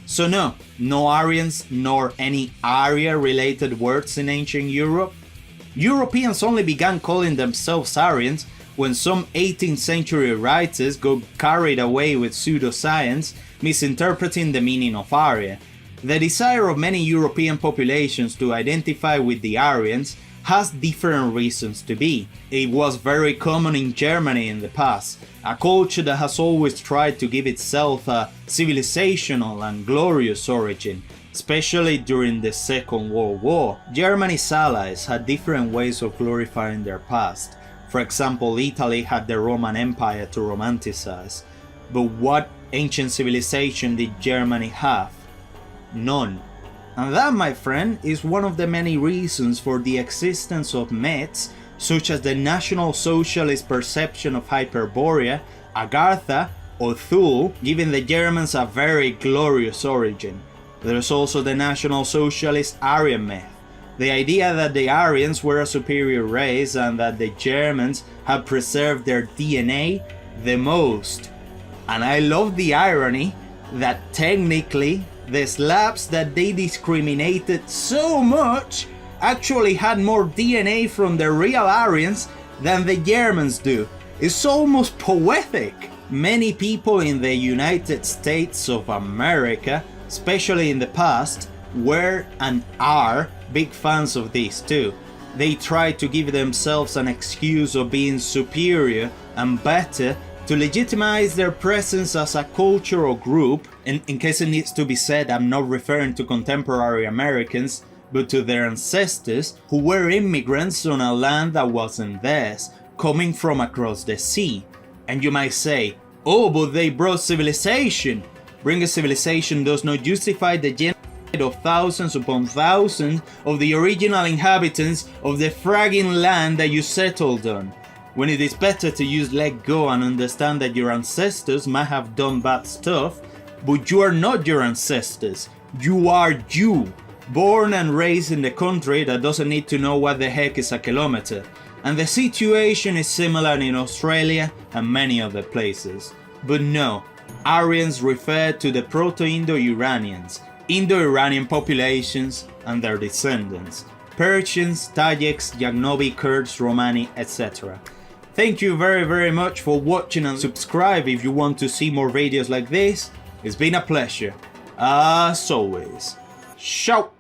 So no Aryans nor any Arya-related words in ancient Europe. Europeans only began calling themselves Aryans when some 18th century writers got carried away with pseudoscience, misinterpreting the meaning of Arya. The desire of many European populations to identify with the Aryans has different reasons to be. It was very common in Germany in the past, a culture that has always tried to give itself a civilizational and glorious origin, especially during the Second World War. Germany's allies had different ways of glorifying their past. For example, Italy had the Roman Empire to romanticize. But what ancient civilization did Germany have? None. And that, my friend, is one of the many reasons for the existence of myths such as the National Socialist perception of Hyperborea, Agartha, or Thule, giving the Germans a very glorious origin. There's also the National Socialist Aryan myth, the idea that the Aryans were a superior race and that the Germans had preserved their DNA the most. And I love the irony that technically the Slavs that they discriminated so much actually had more DNA from the real Aryans than the Germans do. It's almost poetic. Many people in the United States of America, especially in the past, were and are big fans of these too. They try to give themselves an excuse of being superior and better to legitimize their presence as a culture or group. And in case it needs to be said, I'm not referring to contemporary Americans, but to their ancestors who were immigrants on a land that wasn't theirs, coming from across the sea. And you might say, oh, but they brought civilization. Bringing civilization does not justify the genocide of thousands upon thousands of the original inhabitants of the fragging land that you settled on. When it is better to use let go and understand that your ancestors might have done bad stuff, but you are not your ancestors. You are you, born and raised in the country that doesn't need to know what the heck is a kilometer. And the situation is similar in Australia and many other places. But no, Aryans refer to the Proto-Indo-Europeans, Indo-Iranian populations and their descendants, Persians, Tajiks, Yagnobi, Kurds, Romani, etc. Thank you very much for watching, and subscribe if you want to see more videos like this. It's been a pleasure. As always. Ciao!